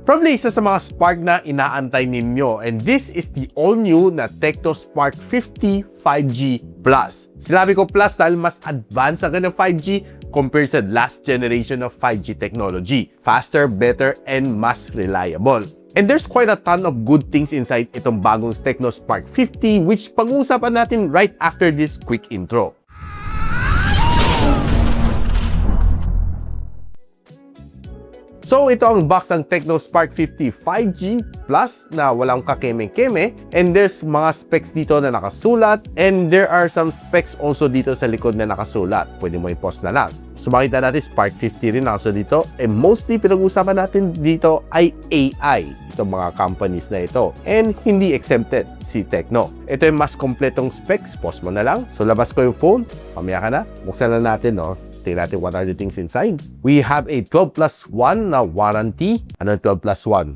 Probably isa sa mga Spark na inaantay ninyo, and this is the all-new na TECNO Spark 50 5G Plus. Sinabi ko plus dahil mas advanced ang kanyang 5G compared sa last generation of 5G technology. Faster, better, and mas reliable. And there's quite a ton of good things inside itong bagong TECNO Spark 50 which pag-uusapan natin right after this quick intro. So ito ang box ng TECNO Spark 50 5G Plus na walang kakeme-keme, and there's mga specs dito na nakasulat, and there are some specs also dito sa likod na nakasulat. Pwede mo i-pause na lang. So makita natin Spark 50 rin nakasulat dito, and mostly pinag-usapan natin dito ay AI. Itong mga companies na ito, and hindi exempted si TECNO. Ito yung mas kompletong specs. Pause mo na lang. So labas ko yung phone, pamaya ka na, buksan na natin, no? Tingnan natin what are the things inside. We have a 12+1 na warranty. Ano 12+1?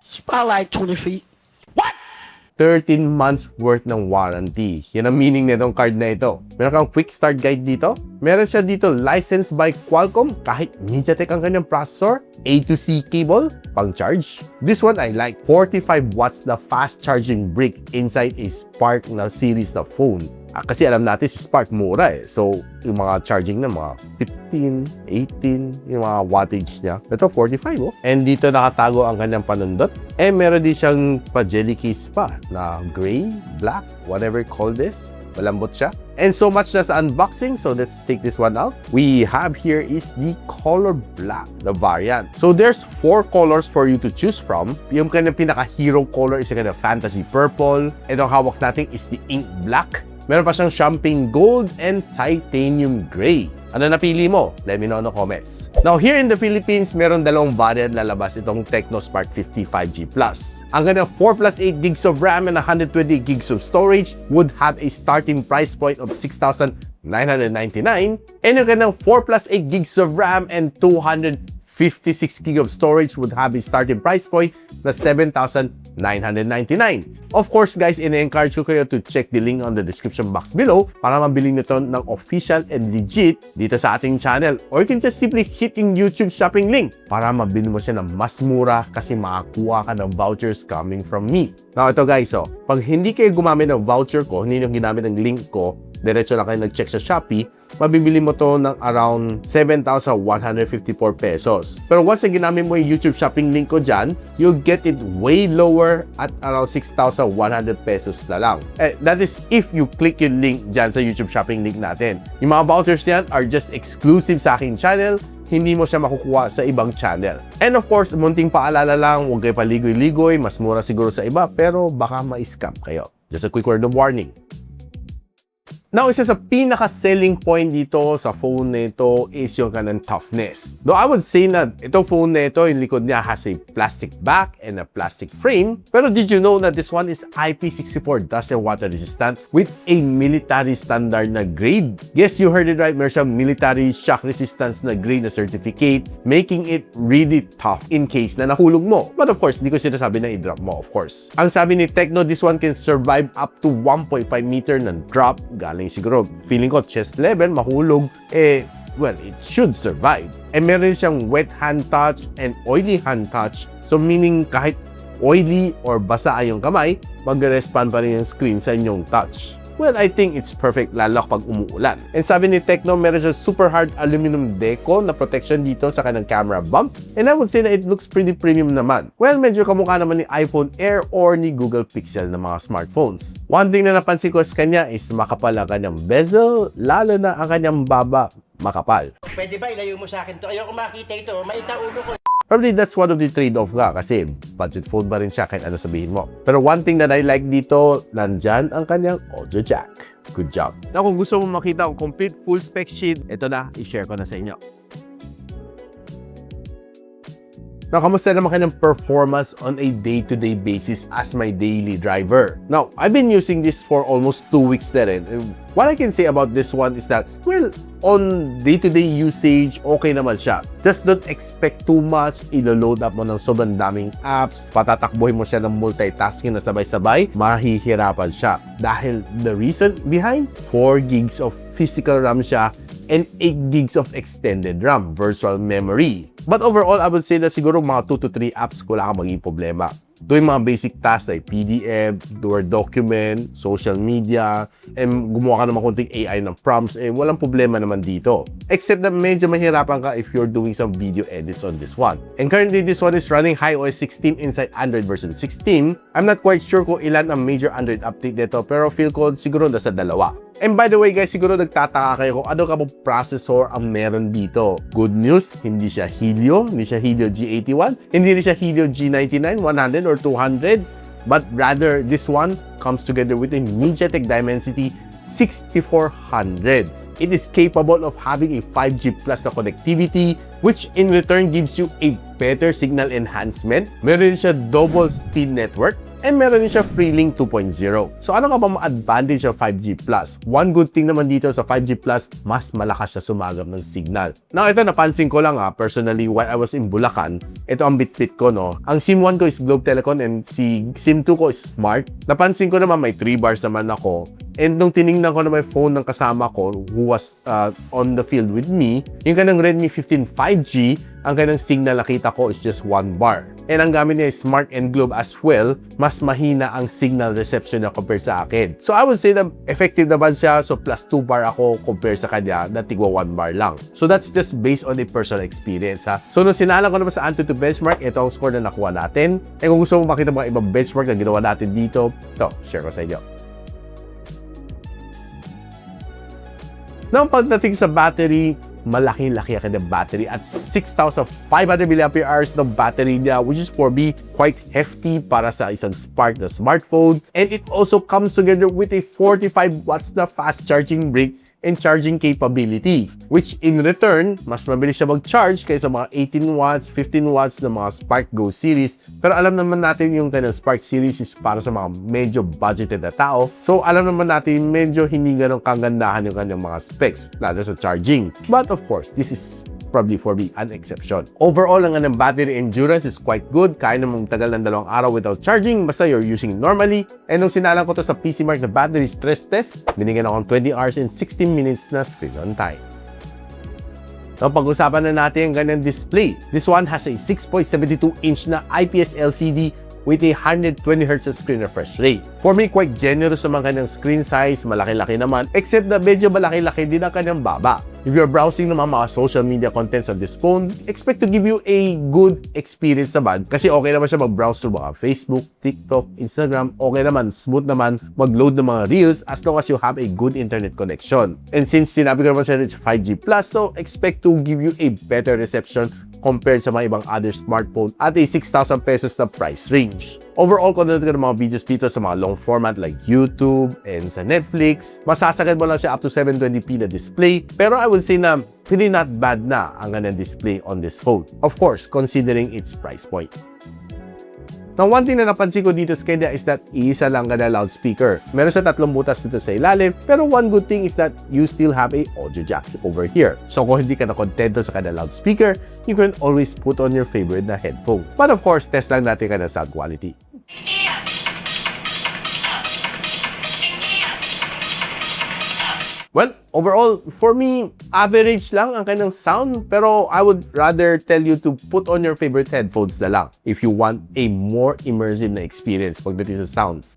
Spotlight 20 feet. What? 13 months worth ng warranty. Yan ang meaning nitong card na ito. Meron kang quick start guide dito. Meron siya dito licensed by Qualcomm kahit MediaTek ang kanyang processor. A to C cable, pang charge. This one I like. 45 watts na fast charging brick inside a Spark na series na phone. Kasi alam natin si Spark mura eh. So, yung mga charging na mga 15, 18, yung mga wattage niya. Ito, 45 oh. And dito nakatago ang kanyang panundot. Eh, meron din siyang pa-jelly case pa na gray, black, whatever you call this. Malambot siya. And so much na sa unboxing. So, let's take this one out. We have here is the color black, the variant. So, there's 4 colors for you to choose from. Yung kanyang pinaka-hero color is yung kanyang fantasy purple. Itong hawak natin is the ink black. Meron pa siyang champagne gold and titanium gray. Ano napili mo? Let me know in the comments. Now, here in the Philippines, meron dalawang variant lalabas itong TECNO Spark 50 5G Plus. Ang kanyang 4+8 gigs of RAM and 120 gigs of storage would have a starting price point of 6,999. And yung kanyang 4+8 gigs of RAM and 256 GB of storage would have a starting price point na 7,999. Of course guys, ina-encourage ko kayo to check the link on the description box below para mabili nito ng official and legit dito sa ating channel. Or you can just simply hit yung YouTube shopping link para mabili mo siya ng mas mura kasi makakuha ka ng vouchers coming from me. Now ito guys, pag hindi kayo gumamit ng voucher ko, hindi nyo ginamit ng link ko, diretso lang kayo nag-check sa Shopee, mabibili mo to ng around 7,154 pesos. Pero once na ginamit mo yung YouTube shopping link ko dyan, you'll get it way lower at around 6,100 pesos na lang. That is if you click yung link dyan sa YouTube shopping link natin. Yung mga vouchers yan are just exclusive sa aking channel. Hindi mo siya makukuha sa ibang channel. And of course, munting paalala lang, huwag kayo paligoy-ligoy, mas mura siguro sa iba, pero baka ma-scam kayo. Just a quick word of warning. Now, isa sa pinaka-selling point dito sa phone na ito is yung kanyang toughness. Though I would say na itong phone na ito, yung likod niya has a plastic back and a plastic frame. Pero did you know na this one is IP64 dust and water resistant with a military standard na grade? Yes, you heard it right. Meron siyang military shock resistance na grade na certificate, making it really tough in case na nahulog mo. But of course, hindi ko sinasabi na i-drop mo, of course. Ang sabi ni TECNO, this one can survive up to 1.5 meter ng drop galing siguro, feeling ko chest level, mahulog, well, it should survive. And meron siyang wet hand touch and oily hand touch. So meaning kahit oily or basa ay yung kamay, mag-respond pa rin yung screen sa inyong touch. Well, I think it's perfect lalo kapag umuulan. And sabi ni TECNO, meron siya super hard aluminum deco na protection dito sa kanyang camera bump. And I would say na it looks pretty premium naman. Well, medyo kamukha naman ni iPhone Air or ni Google Pixel na mga smartphones. One thing na napansin ko sa kanya is makapal ang kanyang bezel, lalo na ang kanyang baba makapal. Pwede ba ilayo mo sa akin to? Ayoko makita ito. Maita ulo ko. Probably that's one of the trade-off nga kasi budget phone ba rin siya kahit ano sabihin mo. Pero one thing that I like dito, nandyan ang kanyang audio jack. Good job. Now kung gusto mo makita ang complete full spec sheet, ito na, i-share ko na sa inyo. Now, kamusta naman kanyang performance on a day-to-day basis as my daily driver? Now, I've been using this for almost 2 weeks na rin. And what I can say about this one is that, well, on day-to-day usage, okay naman siya. Just don't expect too much. Ilo-load up mo ng sobrang daming apps. Patatakbuhin mo siya ng multitasking na sabay-sabay. Mahihirapan siya. Dahil the reason behind, 4 gigs of physical RAM siya and 8 gigs of extended RAM, virtual memory. But overall, I would say na siguro mga 2 to 3 apps wala kang maging problema. Doing mga basic tasks like PDF, Word document, social media, and gumawa ka naman konting AI ng prompts, walang problema naman dito. Except na medyo mahirapan ka if you're doing some video edits on this one. And currently, this one is running iOS 16 inside Android version 16. I'm not quite sure kung ilan ang major Android update nito, pero feel ko siguro nasa 2. And by the way guys, siguro nagtataka kayo kung ano ka pong processor ang meron dito. Good news, hindi siya Helio, hindi siya Helio G81, hindi rin siya Helio G99, 100 or 200, but rather this one comes together with a MediaTek Dimensity 6400. It is capable of having a 5G plus na connectivity, which in return gives you a better signal enhancement. Meron siya double speed network, and meron din siya Freelink 2.0. So ano nga ba ma-advantage ng 5G Plus? One good thing naman dito sa 5G Plus, mas malakas siya sumagap ng signal. Now ito napansin ko lang personally while I was in Bulacan, ito ang bitbit ko Ang SIM 1 ko is Globe Telecom and si SIM 2 ko is Smart. Napansin ko naman may 3 bars naman ako. And nung tinignan ko na may phone ng kasama ko who was on the field with me, yung kanang Redmi 15 5G, ang kanang signal nakita ko is just 1 bar. And ang gamit niya is Smart and Globe as well, mas mahina ang signal reception niya compared sa akin. So I would say na effective naman siya, so plus 2 bar ako compared sa kanya na tigwa 1 bar lang. So that's just based on the personal experience So nung sinalang ko naman sa Antutu benchmark, ito ang score na nakuha natin. And kung gusto mo makita mga ibang benchmark na ginawa natin dito, ito, share ko sa inyo. Now, pagdating sa battery, malaki-laki ang kanyang battery at 6,500 mAh ng battery niya, which is for me quite hefty para sa isang Spark na smartphone. And it also comes together with a 45 watts na fast charging brick and charging capability, which in return, mas mabilis siya mag-charge kaysa mga 18 watts, 15 watts na mga Spark Go series. Pero alam naman natin yung kanyang Spark series is para sa mga medyo budgeted na tao. So alam naman natin medyo hindi ganun kagandahan yung kanyang mga specs, lalo sa charging. But of course, this is probably for me an exception. Overall, ang kanyang battery endurance is quite good. Kaya namang tagal ng 2 araw without charging basta you're using it normally. And nung sinalang ko to sa PC Mark na battery stress test, binigyan akong 20 hours and 16 minutes na screen on time. So, pag-usapan na natin ang kanyang display. This one has a 6.72-inch na IPS LCD with a 120Hz screen refresh rate. For me, quite generous naman kanyang screen size, malaki-laki naman, except na medyo malaki-laki din ang kanyang baba. If you're browsing naman mga social media contents on this phone, expect to give you a good experience naman kasi okay naman siya mag-browse through mga Facebook, TikTok, Instagram, okay naman, smooth naman mag-load ng mga reels as long as you have a good internet connection. And since sinabi ko naman siya it's 5G+, so expect to give you a better reception compared sa mga ibang other smartphone at a 6,000 pesos na price range. Overall, kung nanonood ka ng mga videos dito sa mga long format like YouTube and sa Netflix, masasagad mo lang siya up to 720p na display. Pero I would say na pretty not bad na ang kanyang display on this phone. Of course, considering its price point. Now, one thing na napansin ko dito sa kanya is that isa lang kada loudspeaker. Meron sa 3 butas dito sa ilalim, pero one good thing is that you still have a audio jack over here. So kung hindi ka na kontento sa kada loudspeaker, you can always put on your favorite na headphones. But of course, test lang natin kada sound quality. Well, overall, for me, average lang ang kanyang sound. Pero I would rather tell you to put on your favorite headphones na lang if you want a more immersive na experience pagdating sa sounds.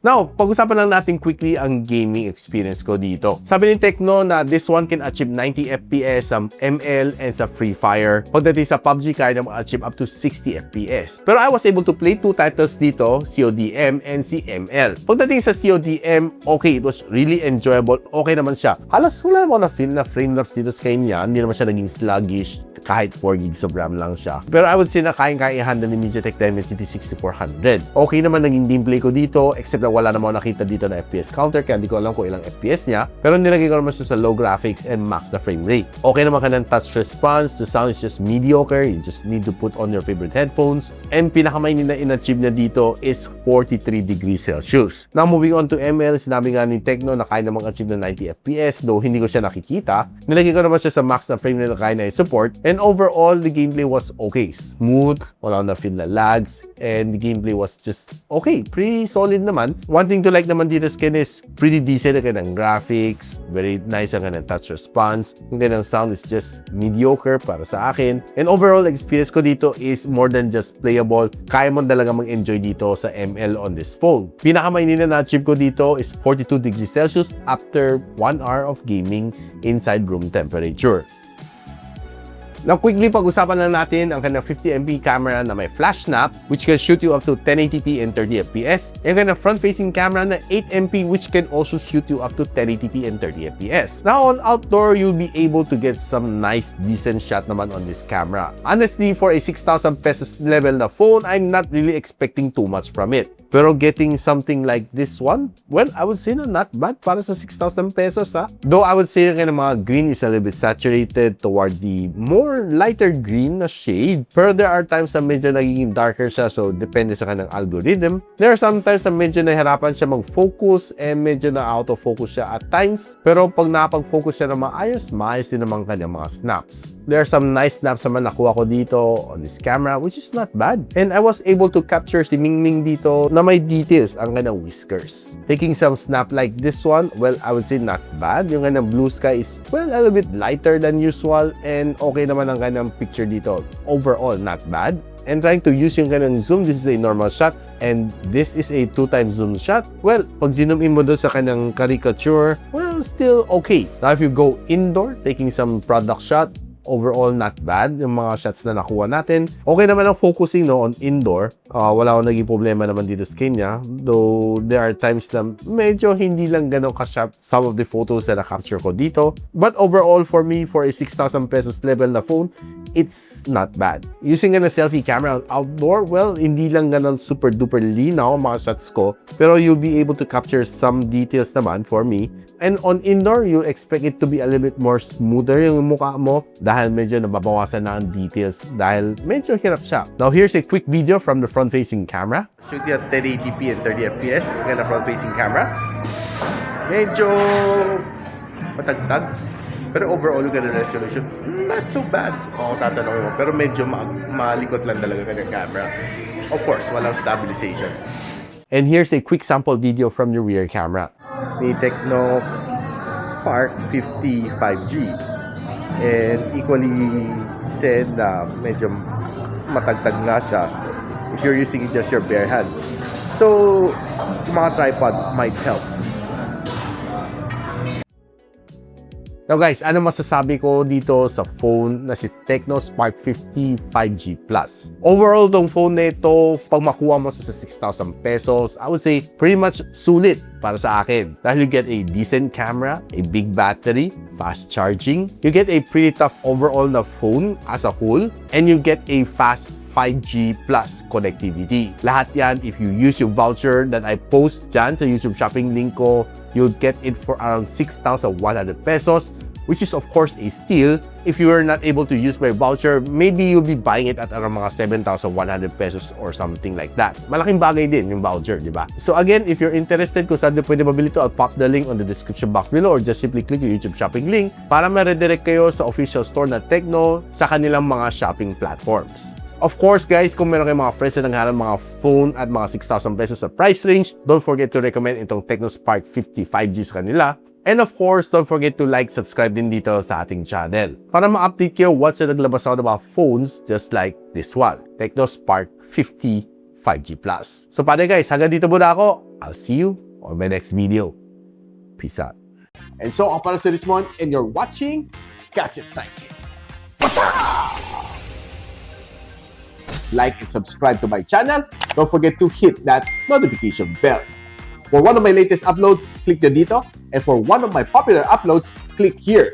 Now, pag-usapan lang natin quickly ang gaming experience ko dito. Sabi ni TECNO na this one can achieve 90 FPS sa ML and sa Free Fire. Pagdating sa PUBG, kaya na ma-achieve up to 60 FPS. Pero I was able to play 2 titles dito, CODM and CML. Pagdating sa CODM, okay, it was really enjoyable. Okay naman siya. Halos wala naman na feel na frame drops dito sa kanya. Hindi naman siya naging sluggish kahit 4 gigs of RAM lang siya. Pero I would say na kayang-kaya i-handle ni MediaTek Dimensity 6400. Okay naman naging gameplay ko dito, except na wala naman nakita dito na FPS counter, kaya hindi ko alam kung ilang FPS niya. Pero nilagay ko naman siya sa low graphics and max na frame rate. Okay naman ka ng touch response, the sound is just mediocre, you just need to put on your favorite headphones. And pinakamainin na in-achieve niya dito is 43 degrees Celsius. Now moving on to ML, sinabi nga ni TECNO na kaya namang achieve na 90 FPS, though hindi ko siya nakikita. Nilagay ko naman siya sa max na frame rate na kaya na i-support. And overall, the gameplay was okay. Smooth, wala na feel na lags, and the gameplay was just okay, pretty solid naman. naman, one thing to like naman dito skin is pretty decent ang kanyang graphics, very nice ang kanyang touch response. Yung kanyang sound is just mediocre para sa akin. And overall experience ko dito is more than just playable. Kaya mo talaga mag-enjoy dito sa ML on this phone. Pinakamainit na na-achieve ko dito is 42 degrees Celsius after 1 hour of gaming inside room temperature. Now, quickly pag-usapan lang natin ang kanyang 50MP camera na may flash snap which can shoot you up to 1080p and 30fps. And kanyang front-facing camera na 8MP which can also shoot you up to 1080p and 30fps. Now, on outdoor, you'll be able to get some nice, decent shot naman on this camera. Honestly, for a 6,000 pesos level na phone, I'm not really expecting too much from it. Pero getting something like this one, well, I would say na not bad para sa 6,000 pesos ha. Though I would say na mga green is a little bit saturated toward the more lighter green na shade. Pero there are times na medyo nagiging darker siya, so depende sa kanyang algorithm. There are sometimes na medyo nahirapan siya mag-focus and medyo na out of focus siya at times. Pero pag napag-focus siya na maayos din naman kanyang mga snaps. There are some nice snaps naman nakuha ko dito on this camera which is not bad. And I was able to capture si Mingming dito na may details ang kanyang whiskers. Taking some snap like this one, well, I would say not bad. Yung kanyang blue sky is, well, a little bit lighter than usual and okay naman ang kanyang picture dito. Overall, not bad. And trying to use yung kanyang zoom, this is a normal shot and this is a 2x zoom shot. Well, pag zoom in mo doon sa kanyang caricature, well, still okay. Now, if you go indoor, taking some product shot, overall, not bad. Yung mga shots na nakuha natin. Okay naman ang focusing no, on indoor. Wala akong naging problema naman dito sa kanya. Though, there are times na medyo hindi lang ganun ka-sharp some of the photos na na-capture ko dito. But overall, for me, for a 6,000 pesos level na phone, it's not bad. Using a selfie camera outdoor, well, hindi lang ganun super duper linaw ang mga shots ko. Pero you'll be able to capture some details naman for me. And on indoor, you expect it to be a little bit more smoother yung mukha mo dahil medyo nababawasan na ang details dahil medyo hirap siya. Now, here's a quick video from the front-facing camera. Shoot you at 1080p and 30fps ng front-facing camera. Medyo matagtag. Pero overall, yung ganun resolution, not so bad. Tatanungin mo. Pero medyo malikot lang talaga kanyang camera. Of course, walang stabilization. And here's a quick sample video from the rear camera. May TECNO Spark 50 5G. And equally said na medyo matagtag nga siya if you're using just your bare hand. So, mga tripod might help. Now guys, ano masasabi ko dito sa phone na si TECNO Spark 50 5G Plus? Overall, tong phone na ito, pag makuha mo sa 6,000 pesos, I would say pretty much sulit para sa akin. Dahil you get a decent camera, a big battery, fast charging, you get a pretty tough overall na phone as a whole, and you get a fast 5G plus connectivity. Lahat yan, if you use yung voucher that I post dyan sa YouTube shopping link ko, you'll get it for around 6,100 pesos, which is of course a steal. If you are not able to use my voucher, maybe you'll be buying it at around mga 7,100 pesos or something like that. Malaking bagay din yung voucher, di ba? So again, if you're interested kung saan pwede mabili ito, I'll pop the link on the description box below or just simply click yung YouTube shopping link para ma-redirect kayo sa official store na TECNO sa kanilang mga shopping platforms. Of course, guys, kung meron kayong mga friends na nangharan mga phone at mga 6,000 pesos sa price range, don't forget to recommend itong TECNO Spark 50 5G sa kanila. And of course, don't forget to like, subscribe din dito sa ating channel para ma-update kayo what's na naglabas ako ng mga phones just like this one, TECNO Spark 50 5G Plus. So, paano guys, hanggang dito muna ako. I'll see you on my next video. Peace out. And so, ako para si Richmond and you're watching Gadget Sidekick. What's up? Like and subscribe to my channel. Don't forget to hit that notification bell. For one of my latest uploads, click the dito. And for one of my popular uploads, click here.